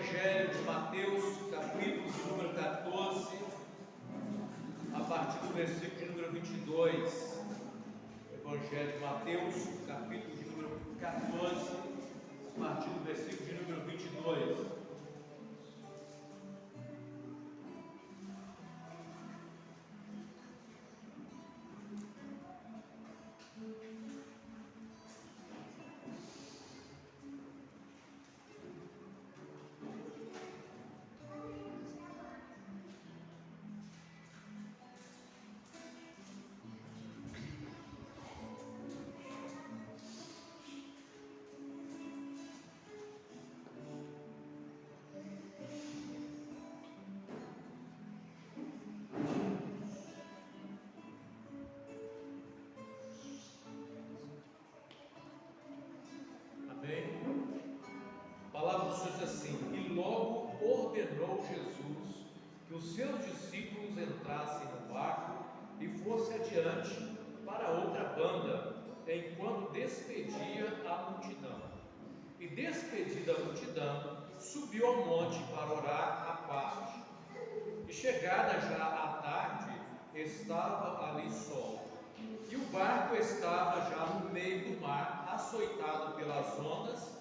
Evangelho de Mateus, capítulo de número 14, a partir do versículo de número 22. Evangelho de Mateus, capítulo de número 14, a partir do versículo de número 22. A palavra do Senhor diz assim: e logo ordenou Jesus que os seus discípulos entrassem no barco e fossem adiante para outra banda, enquanto despedia a multidão. E despedida a multidão, subiu ao monte para orar à parte. E chegada já à tarde, estava ali só. E o barco estava já no meio do mar, açoitado pelas ondas,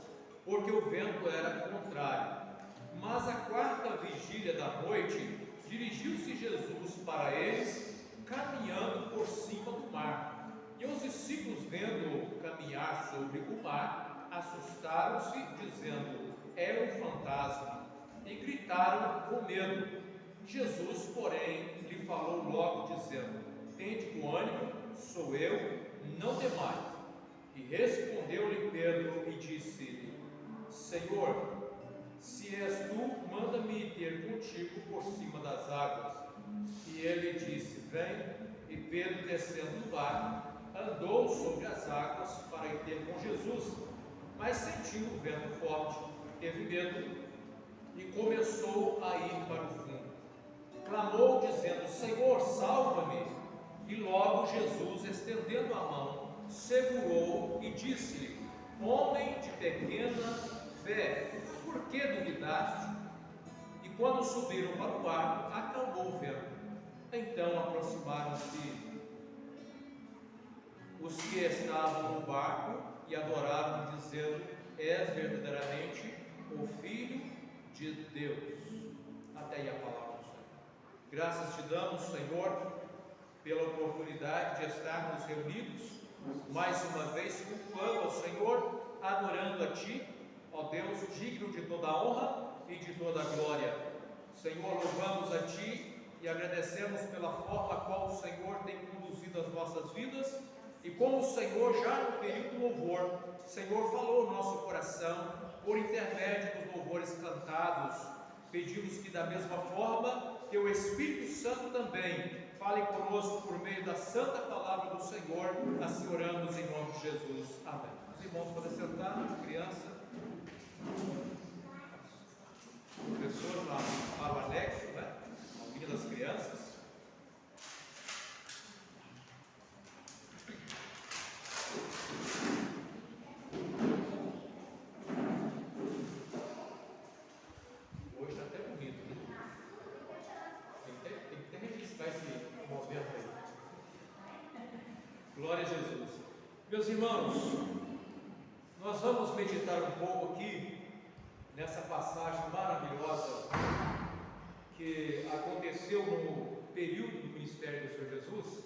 porque o vento era contrário. Mas à quarta vigília da noite, dirigiu-se Jesus para eles, caminhando por cima do mar. E os discípulos, vendo-o caminhar sobre o mar, assustaram-se, dizendo: é um fantasma, e gritaram com medo. Jesus, porém, lhe falou logo, dizendo: tende bom ânimo, sou eu, não temais. E respondeu-lhe Pedro e disse-lhe: Senhor, se és tu, manda-me ir ter contigo por cima das águas. E ele disse: vem. E Pedro, descendo do barco, andou sobre as águas para ir ter com Jesus, mas sentiu o vento forte, teve medo e começou a ir para o fundo. Clamou dizendo: Senhor, salva-me. E logo Jesus, estendendo a mão, segurou e disse-lhe: homem de pequena fé, por que duvidaste? E quando subiram para o barco, acalmou o vento. Então aproximaram-se os que estavam no barco e adoraram, dizendo: és verdadeiramente o Filho de Deus. Até aí a palavra do Senhor. Graças te damos, Senhor, pela oportunidade de estarmos reunidos mais uma vez, cultuando ao Senhor, adorando a Ti, ó Deus, digno de toda a honra e de toda a glória. Senhor, louvamos a Ti e agradecemos pela forma qual o Senhor tem conduzido as nossas vidas, e como o Senhor, já no período do louvor, Senhor, falou o nosso coração por intermédio dos louvores cantados. Pedimos que da mesma forma, que o Espírito Santo também fale conosco por meio da santa palavra do Senhor. Assim oramos em nome de Jesus. Amém. Os irmãos podem sentar, criança. O professor lá para o anexo, né? Algumas das crianças. Hoje está até bonito, né? Tem que até registrar esse movimento aí. Glória a Jesus. Meus irmãos, nós vamos meditar um pouco aqui nessa passagem maravilhosa que aconteceu no período do ministério do Senhor Jesus,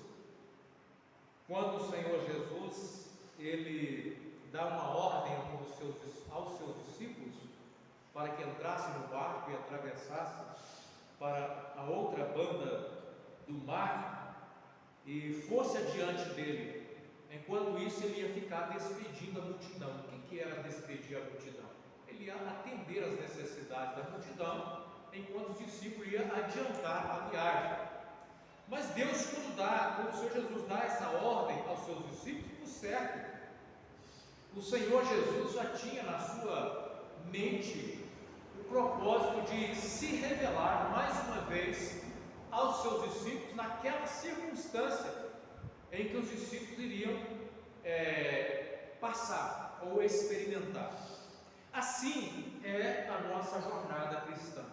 quando o Senhor Jesus, ele dá uma ordem aos seus discípulos para que entrassem no barco e atravessassem para a outra banda do mar e fosse adiante dele. Enquanto isso, ele ia ficar despedindo a multidão. O que era despedir a multidão? Ele ia atender às necessidades da multidão, enquanto os discípulos iam adiantar a viagem. Mas Deus, quando o Senhor Jesus dá essa ordem aos seus discípulos, por certo, o Senhor Jesus já tinha na sua mente o propósito de se revelar mais uma vez aos seus discípulos naquela circunstância em que os discípulos iriam passar ou experimentar. Assim é a nossa jornada cristã.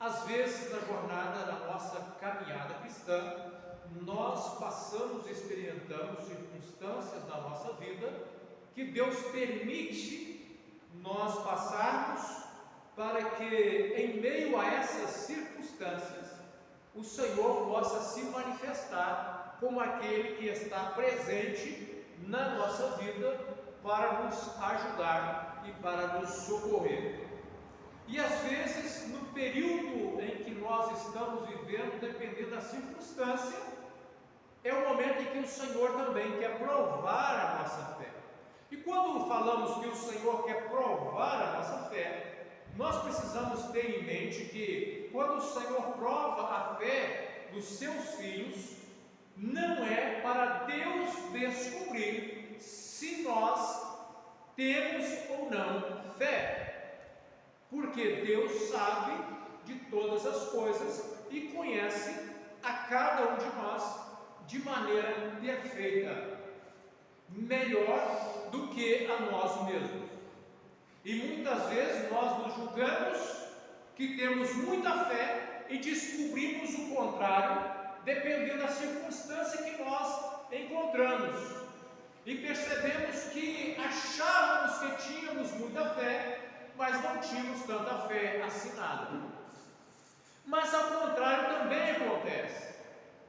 Às vezes, na jornada da nossa caminhada cristã, nós passamos e experimentamos circunstâncias na nossa vida que Deus permite nós passarmos, para que em meio a essas circunstâncias o Senhor possa se manifestar como aquele que está presente na nossa vida para nos ajudar e para nos socorrer. E às vezes, no período em que nós estamos vivendo, dependendo da circunstância, é o momento em que o Senhor também quer provar a nossa fé. E quando falamos que o Senhor quer provar a nossa fé, nós precisamos ter em mente que quando o Senhor prova a fé dos seus filhos, não é para Deus descobrir se nós temos ou não fé, porque Deus sabe de todas as coisas e conhece a cada um de nós de maneira perfeita, melhor do que a nós mesmos. E muitas vezes nós nos julgamos que temos muita fé e descobrimos o contrário, dependendo da circunstância que nós encontramos. E percebemos que achávamos que tínhamos muita fé, mas não tínhamos tanta fé assim nada. Mas ao contrário também acontece.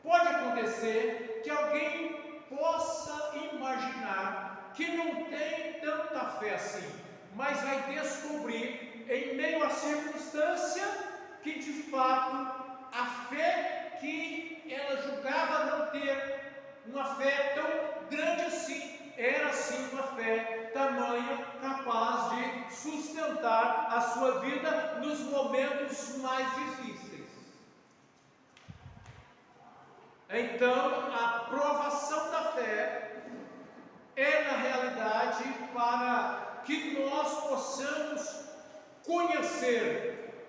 Pode acontecer que alguém possa imaginar que não tem tanta fé assim, mas vai descobrir em meio à circunstância que de fato a fé que ela julgava não ter uma fé tão grande assim, era sim uma fé tamanha, capaz de sustentar a sua vida nos momentos mais difíceis. Então, a provação da fé é na realidade para que nós possamos conhecer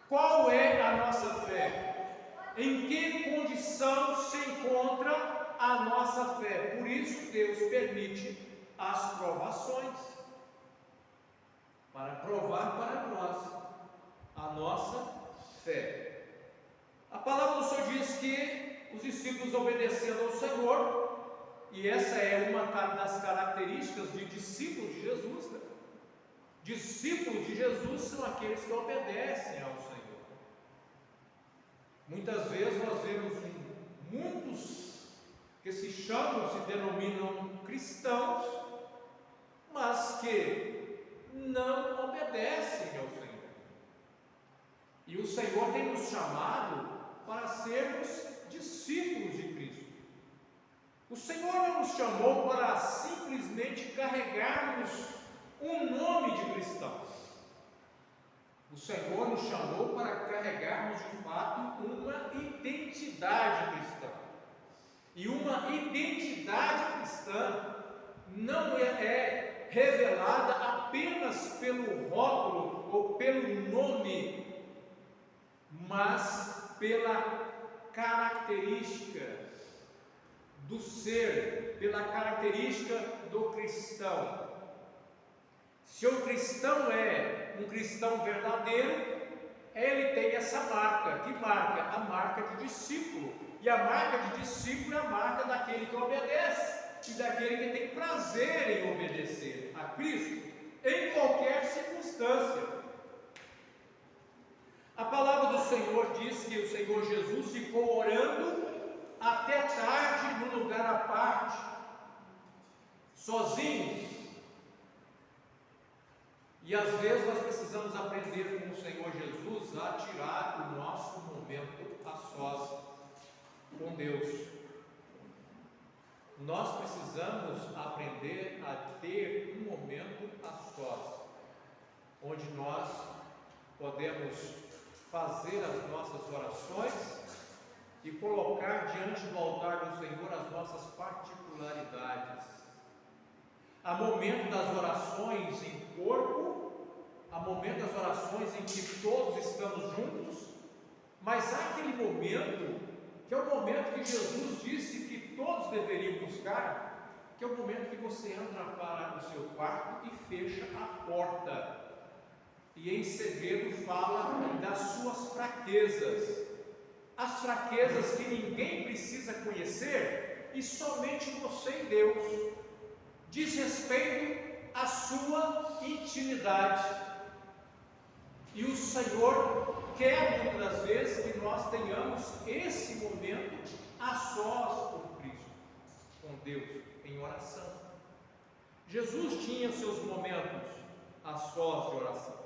qual é a nossa fé, em que condição se encontra a nossa fé. Por isso Deus permite as provações, para provar para nós a nossa fé. A palavra do Senhor diz que os discípulos obedecendo ao Senhor, e essa é uma das características de discípulos de Jesus, né? Discípulos de Jesus são aqueles que obedecem ao Senhor. Muitas vezes nós vemos muitos que se denominam cristãos, mas que não obedecem ao Senhor. E o Senhor tem nos chamado para sermos discípulos de Cristo. O Senhor não nos chamou para simplesmente carregarmos um nome de cristãos. O Senhor nos chamou para carregarmos de fato uma identidade cristã. E uma identidade cristã não é revelada apenas pelo rótulo ou pelo nome, mas pela característica do ser, pela característica do cristão. Se o cristão é um cristão verdadeiro, ele tem essa marca. Que marca? A marca de discípulo. E a marca de discípulo é a marca daquele que obedece e daquele que tem prazer em obedecer a Cristo em qualquer circunstância. A palavra do Senhor diz que o Senhor Jesus ficou orando até tarde num lugar à parte, sozinho. E às vezes nós precisamos aprender com o Senhor Jesus a tirar o nosso momento a sós com Deus. Nós precisamos aprender a ter um momento a sós, onde nós podemos fazer as nossas orações e colocar diante do altar do Senhor as nossas particularidades. Há momento das orações em corpo, há momento das orações em que todos estamos juntos, mas há aquele momento que é o momento que Jesus disse que todos deveriam buscar, que é o momento que você entra para o seu quarto e fecha a porta, e em segredo fala das suas fraquezas, as fraquezas que ninguém precisa conhecer e somente você e Deus, diz respeito à sua intimidade. E o Senhor quer muitas das vezes que nós tenhamos esse momento a sós com Cristo, com Deus, em oração. Jesus tinha seus momentos a sós de oração.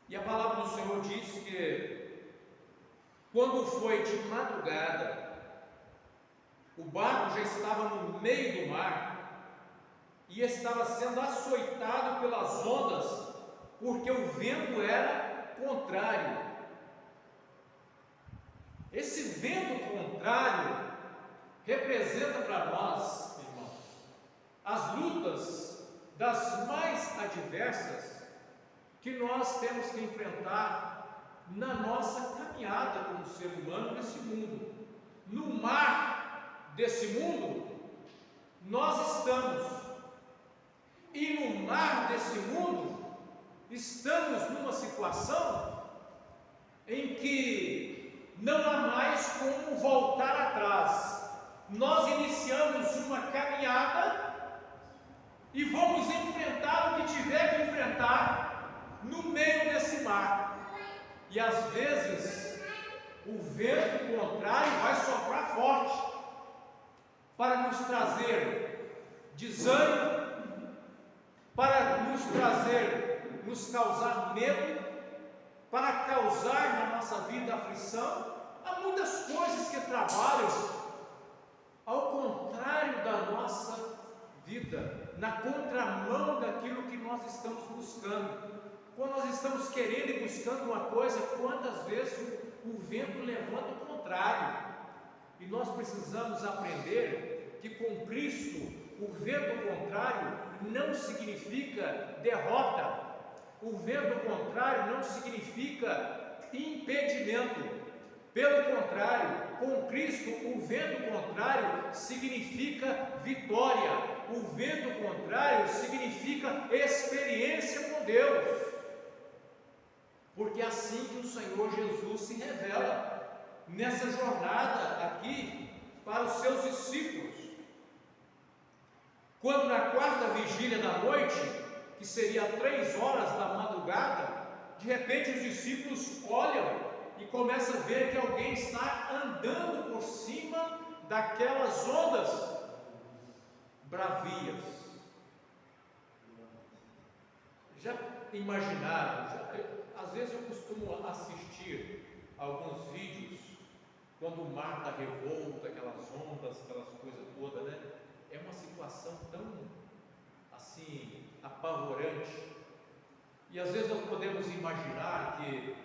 E a palavra do Senhor diz que quando foi de madrugada, o barco já estava no meio do mar e estava sendo açoitado pelas ondas, porque o vento era contrário. Esse vento contrário representa para nós, irmãos, as lutas das mais adversas que nós temos que enfrentar na nossa caminhada como ser humano nesse mundo. No mar desse mundo nós estamos, e no mar desse mundo estamos numa situação em que não há mais como voltar atrás. Nós iniciamos uma caminhada e vamos enfrentar o que tiver que enfrentar no meio desse mar. E às vezes o vento contrário vai soprar forte para nos trazer desânimo, para nos causar medo, para causar na nossa vida aflição. Há muitas coisas que trabalham ao contrário da nossa vida, na contramão daquilo que nós estamos buscando. Quando nós estamos querendo e buscando uma coisa, quantas vezes o vento levanta o contrário? E nós precisamos aprender que com Cristo o vento contrário não significa derrota. O vento contrário não significa impedimento. Pelo contrário, com Cristo o vento contrário significa vitória. O vento contrário significa experiência com Deus. Porque é assim que o Senhor Jesus se revela nessa jornada aqui para os seus discípulos. Quando na quarta vigília da noite, que seria 3 horas da madrugada, de repente os discípulos olham e começam a ver que alguém está andando por cima daquelas ondas bravias. Já imaginaram? Às vezes eu costumo assistir alguns vídeos quando o mar está revolto, aquelas ondas, aquelas coisas todas, né? É uma situação tão assim apavorante. E às vezes nós podemos imaginar que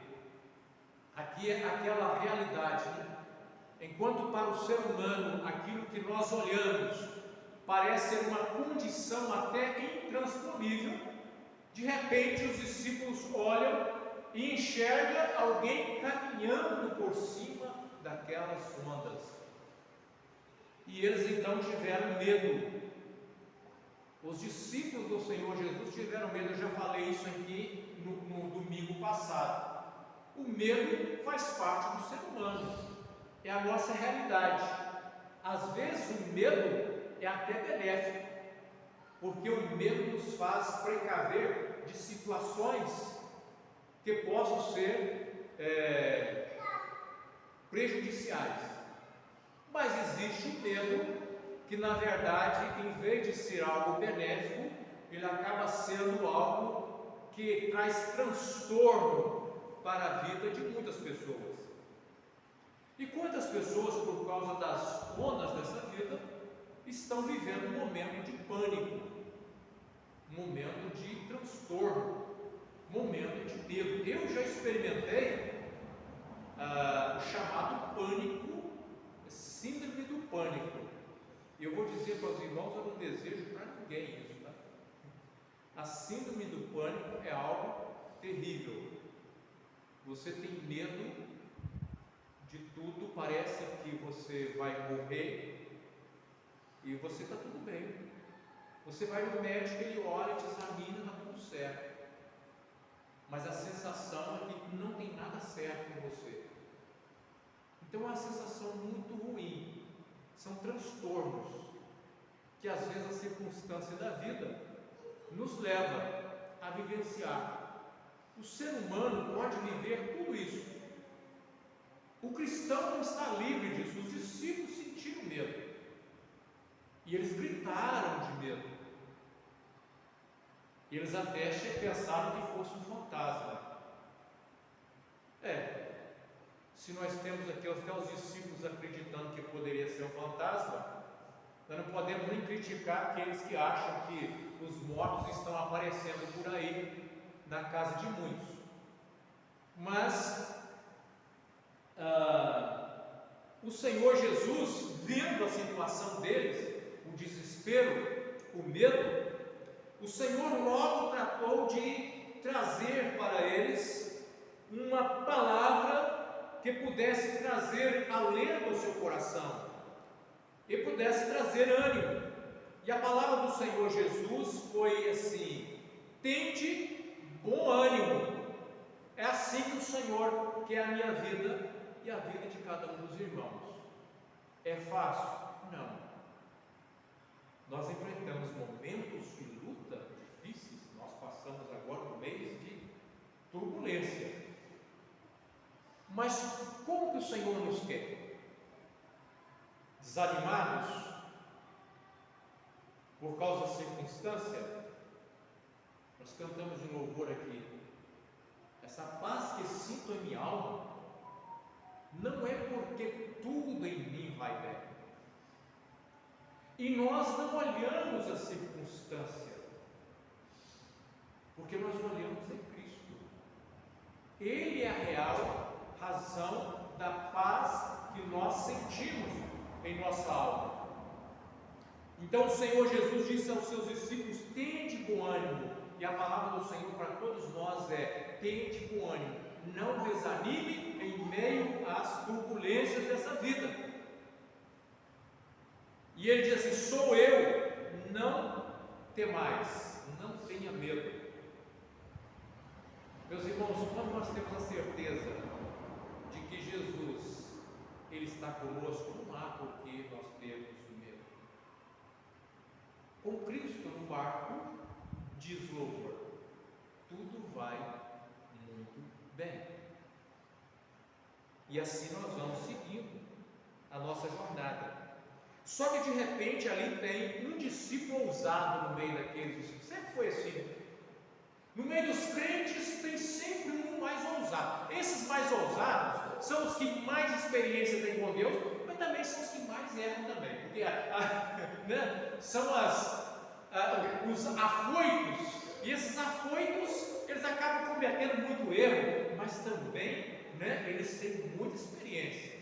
aqui é aquela realidade, né? Enquanto para o ser humano aquilo que nós olhamos parece ser uma condição até intransponível, de repente os discípulos olham e enxergam alguém caminhando por cima daquelas ondas. E eles então tiveram medo. Os discípulos do Senhor Jesus tiveram medo. Eu já falei isso aqui no domingo passado. O medo faz parte do ser humano, é a nossa realidade. Às vezes o medo é até benéfico, porque o medo nos faz precaver de situações que possam ser prejudiciais. Mas existe o medo que, na verdade, em vez de ser algo benéfico, ele acaba sendo algo que traz transtorno para a vida de muitas pessoas. E quantas pessoas, por causa das ondas dessa vida, estão vivendo um momento de pânico, um momento de transtorno, um momento de medo. Eu já experimentei o chamado pânico, síndrome do pânico. E eu vou dizer para os irmãos, eu não desejo para ninguém isso, tá? A síndrome do pânico é algo terrível. Você tem medo de tudo, parece que você vai morrer, e você está tudo bem. Você vai no médico, ele olha, te examina, está tudo certo. Mas a sensação é que não tem nada certo com você. Então é uma sensação muito ruim. São transtornos que às vezes a circunstância da vida nos leva a vivenciar. O ser humano pode viver tudo isso. O cristão não está livre disso. Os discípulos sentiram medo. E eles gritaram de medo. E eles até pensaram que fosse um fantasma. Se nós temos aqui até os discípulos acreditando que poderia ser um fantasma, nós não podemos nem criticar aqueles que acham que os mortos estão aparecendo por aí na casa de muitos. Mas o Senhor Jesus, vendo a situação deles, o desespero, o medo, o Senhor logo tratou de trazer para eles uma palavra que pudesse trazer alento ao seu coração e pudesse trazer ânimo. E a palavra do Senhor Jesus foi assim: tende bom ânimo. É assim que o Senhor quer a minha vida e a vida de cada um dos irmãos. É fácil? Não. Nós enfrentamos momentos de luta difíceis. Nós passamos agora um mês de turbulência. Mas como que o Senhor nos quer? Desanimados por causa da circunstância? Nós cantamos de louvor aqui: essa paz que sinto em minha alma não é porque tudo em mim vai bem. E nós não olhamos a circunstância, porque nós olhamos em Cristo. Ele é a real razão da paz que nós sentimos em nossa alma. Então o Senhor Jesus disse aos seus discípulos: tende bom ânimo. E a palavra do Senhor para todos nós é: tende bom ânimo, não desanime em meio às turbulências dessa vida. E ele diz assim: sou eu, não temais, não tenha medo. Meus irmãos, quando nós temos a certeza de que Jesus, Ele está conosco, não há por que nós termos medo. Com Cristo no barco, diz o louvor, tudo vai muito bem. E assim nós vamos seguindo a nossa jornada. Só que de repente ali tem um discípulo ousado no meio daqueles discípulos. Sempre foi assim. No meio dos crentes tem sempre um mais ousado. Esses mais ousados são os que mais experiência têm com Deus, mas também são os que mais erram também. Porque né, são os afoitos. E esses afoitos, eles acabam cometendo muito erro, mas também, né, eles têm muita experiência.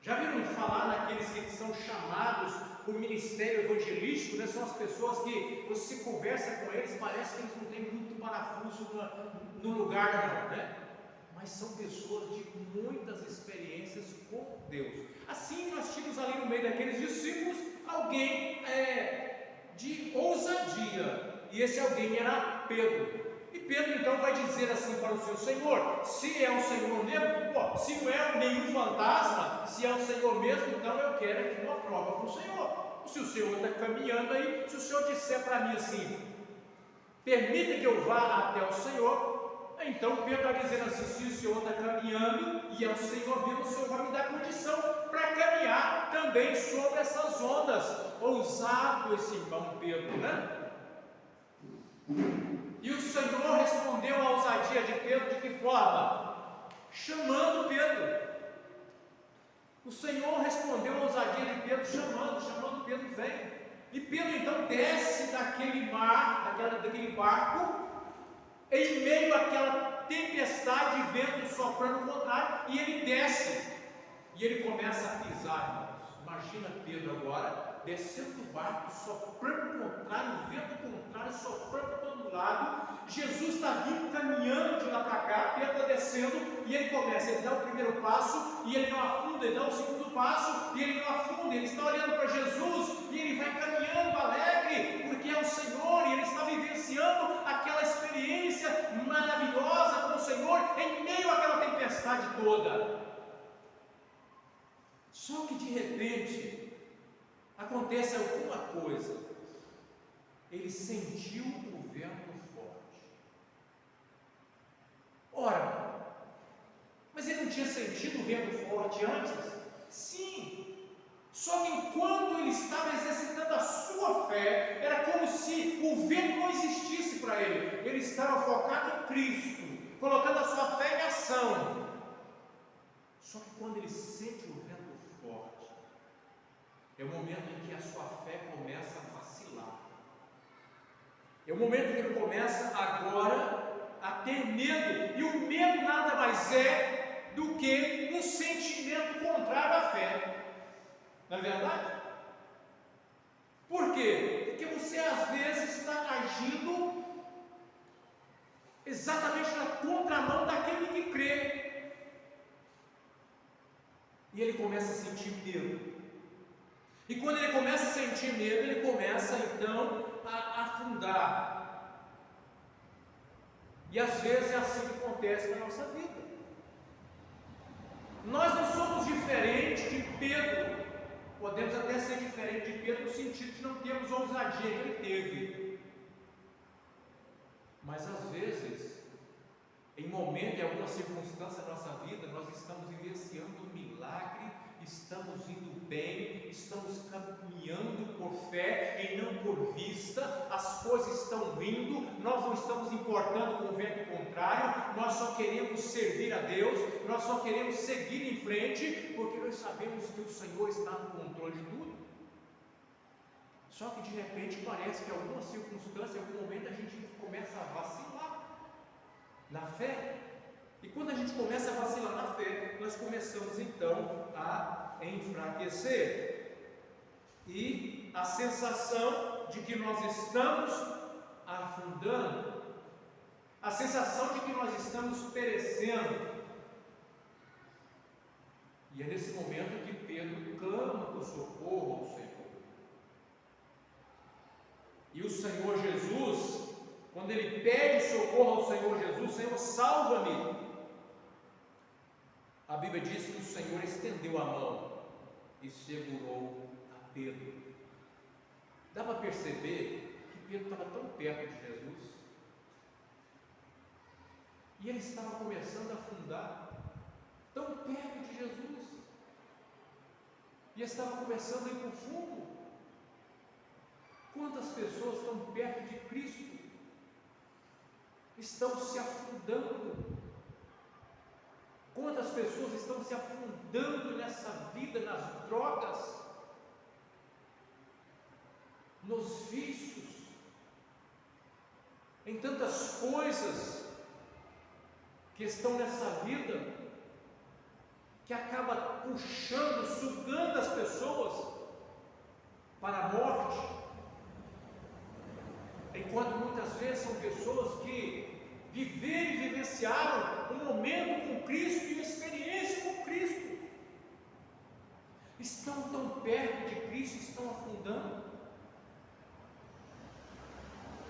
Já viram falar naqueles que são chamados para o ministério evangelístico, né? São as pessoas que você conversa com eles, parece que eles não têm muito parafuso no lugar, não, né? Mas são pessoas de muitas experiências com Deus. Assim nós tínhamos ali no meio daqueles discípulos alguém de ousadia, e esse alguém era Pedro. E Pedro então vai dizer assim para o seu Senhor: se é o Senhor mesmo, se não é nenhum fantasma, se é o Senhor mesmo, então eu quero aqui uma prova para o Senhor. Se o Senhor está caminhando aí, se o Senhor disser para mim assim: permita que eu vá até o Senhor, então Pedro está dizendo assim: se o Senhor está caminhando e é o Senhor mesmo, o Senhor vai me dar condição para caminhar também sobre essas ondas. Ousado esse irmão Pedro, né? E o Senhor respondeu à ousadia de Pedro de que forma? Chamando Pedro. O Senhor respondeu à ousadia de Pedro chamando Pedro, vem. E Pedro então desce daquele barco, em meio àquela tempestade de vento soprando contrário, e ele desce. E ele começa a pisar, irmãos. Imagina Pedro agora, descendo do barco, soprando contrário, vento contrário, soprando para todo lado. Jesus está vindo caminhando de lá para cá, Pedro está descendo, e ele começa, ele dá o primeiro passo e ele não afunda, ele dá o segundo passo e ele não afunda, ele está olhando para Jesus e ele vai caminhando alegre, porque é o Senhor e ele está vivenciando aquela experiência maravilhosa com o Senhor em meio àquela tempestade toda. Só que de repente acontece alguma coisa, ele sentiu o vento forte. Ora, mas ele não tinha sentido o vento forte antes? Sim, só que enquanto ele estava exercitando a sua fé, era como se o vento não existisse para ele. Ele estava focado em Cristo, colocando a sua fé em ação. Só que quando ele sente o vento forte, é o momento em que a sua fé começa a vacilar. É o momento em que ele começa agora a ter medo. E o medo nada mais é do que um sentimento contrário à fé. Não é verdade? Por quê? Porque você às vezes está agindo exatamente na contramão daquele que crê. E ele começa a sentir medo. E quando ele começa a sentir medo, ele começa então a afundar. E às vezes é assim que acontece na nossa vida. Nós não somos diferentes de Pedro. Podemos até ser diferentes de Pedro no sentido de não termos a ousadia que ele teve. Mas às vezes, em momento, em alguma circunstância da nossa vida, nós estamos vivenciando um milagre, estamos indo bem, estamos caminhando por fé e não por vista, as coisas estão indo, nós não estamos importando com o vento contrário, nós só queremos servir a Deus, nós só queremos seguir em frente, porque nós sabemos que o Senhor está no controle de tudo. Só que de repente parece que em alguma circunstância, em algum momento a gente começa a vacilar na fé. E quando a gente começa a vacilar na fé, nós começamos então a enfraquecer. E a sensação de que nós estamos afundando, a sensação de que nós estamos perecendo. E é nesse momento que Pedro clama por socorro ao Senhor. E o Senhor Jesus, quando ele pede socorro ao Senhor Jesus, Senhor, salva-me. A Bíblia diz que o Senhor estendeu a mão e segurou a Pedro. Dá para perceber que Pedro estava tão perto de Jesus e ele estava começando a afundar, tão perto de Jesus, e estava começando a ir para o fundo. Quantas pessoas estão perto de Cristo estão se afundando? Quantas pessoas estão se afundando nessa vida, nas drogas, nos vícios, em tantas coisas que estão nessa vida, que acaba puxando, sugando as pessoas para a morte, enquanto muitas vezes são pessoas que viveram e vivenciaram um momento com Cristo e uma experiência com Cristo, estão tão perto de Cristo, estão afundando,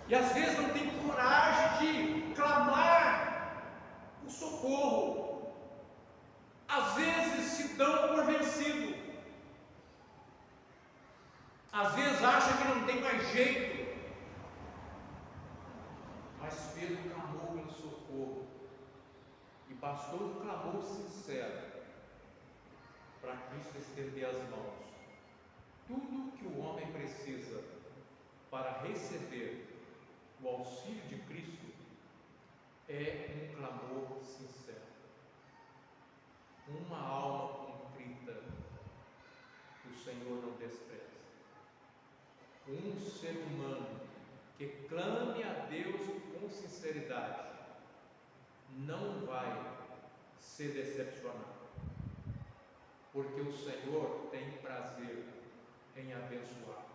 e às vezes não tem coragem de clamar por socorro, às vezes se dão por vencido, às vezes acham que não tem mais jeito. Mas Pedro clamou pelo socorro, e bastou um clamor sincero para Cristo estender as mãos. Tudo que o homem precisa para receber o auxílio de Cristo é um clamor sincero, uma alma contrita, o Senhor não despreza. Um ser humano que clame a Deus com sinceridade não vai ser decepcionado, porque o Senhor tem prazer em abençoar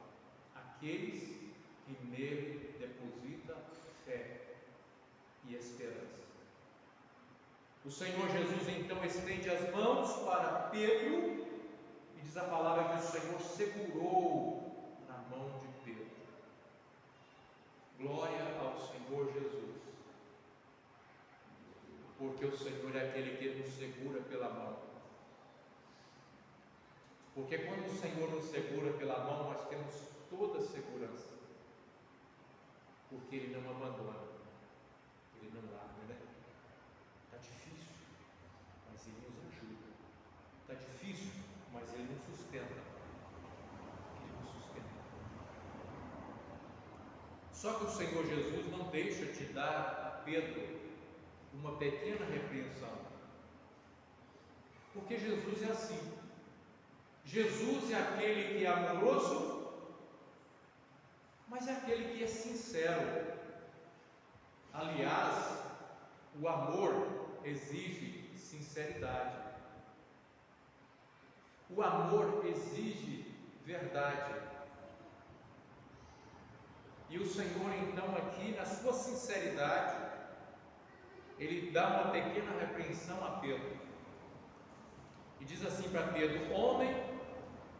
aqueles que nele depositam fé e esperança. O Senhor Jesus então estende as mãos para Pedro e diz a palavra que o Senhor segurou na mão de Pedro. Glória ao Senhor Jesus, porque o Senhor é aquele que nos segura pela mão. Porque quando o Senhor nos segura pela mão, nós temos toda a segurança, porque Ele não abandona, Ele não larga, né? Está difícil, mas Ele nos ajuda. Está difícil, mas Ele nos sustenta. Ele nos sustenta. Só que o Senhor Jesus não deixa de dar a Pedro uma pequena repreensão, porque Jesus é assim. Jesus é aquele que é amoroso, mas é aquele que é sincero. Aliás, o amor exige sinceridade. O amor exige verdade. E o Senhor, então, aqui, na sua sinceridade, Ele dá uma pequena repreensão a Pedro. E diz assim para Pedro: homem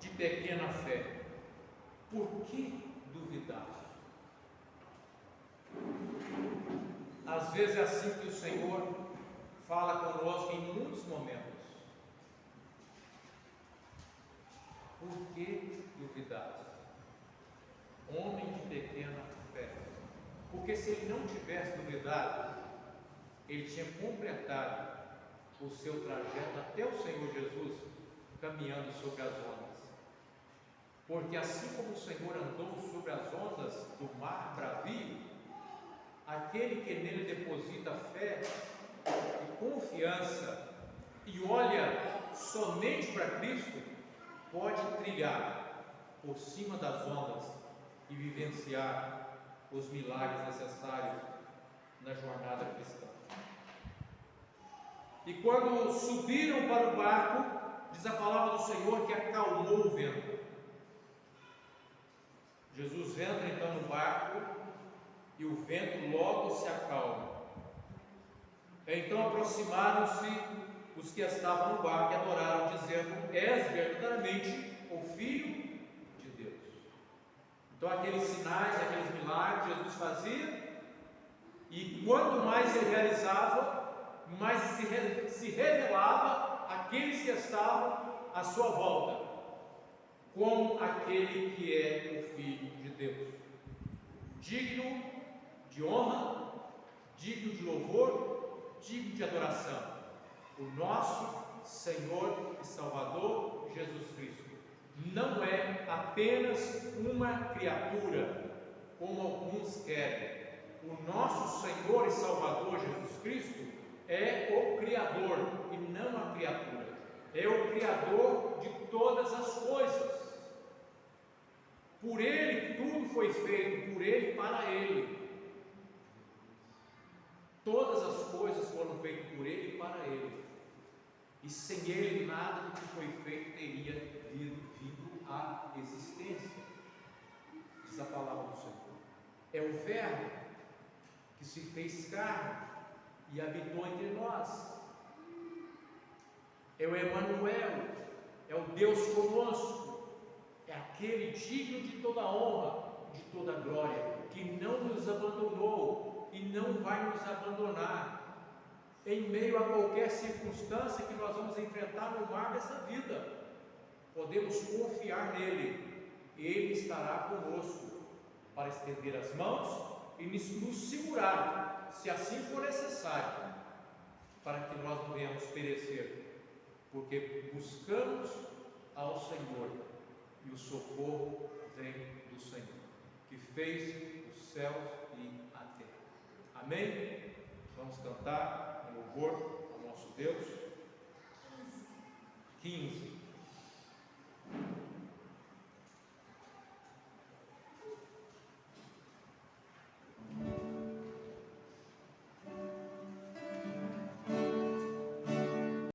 de pequena fé, por que duvidar? Às vezes é assim que o Senhor fala conosco em muitos momentos. Por que duvidar? Homem de pequena fé. Porque se ele não tivesse duvidado, ele tinha completado o seu trajeto até o Senhor Jesus, caminhando sobre as ondas. Porque assim como o Senhor andou sobre as ondas do mar bravio, aquele que nele deposita fé e confiança e olha somente para Cristo, pode trilhar por cima das ondas e vivenciar os milagres necessários na jornada cristã. E quando subiram para o barco, diz a palavra do Senhor que acalmou o vento. Jesus entra então no barco e o vento logo se acalma. Então aproximaram-se os que estavam no barco e adoraram, dizendo: és verdadeiramente o Filho de Deus. Então aqueles sinais, aqueles milagres Jesus fazia, e quanto mais ele realizava, mais se revelava àqueles que estavam à sua volta como aquele que é o Filho de Deus, digno de honra, digno de louvor, digno de adoração, o nosso Senhor e Salvador Jesus Cristo. Não é apenas uma criatura, como alguns querem. O nosso Senhor e Salvador Jesus Cristo é o Criador e não a criatura. É o Criador de todas as coisas. Por Ele tudo foi feito, por Ele e para Ele. Todas as coisas foram feitas por Ele e para Ele. E sem Ele nada do que foi feito teria vindo à existência. Diz a palavra do Senhor. É o Verbo que se fez carne e habitou entre nós. É o Emanuel, é o Deus conosco. É aquele digno de toda honra, de toda glória, que não nos abandonou e não vai nos abandonar em meio a qualquer circunstância que nós vamos enfrentar no mar dessa vida. Podemos confiar nele, ele estará conosco para estender as mãos e nos segurar, se assim for necessário, para que nós não venhamos perecer, porque buscamos ao Senhor e o socorro vem do Senhor, que fez os céus e a terra. Amém? Vamos cantar em louvor ao nosso Deus. 15.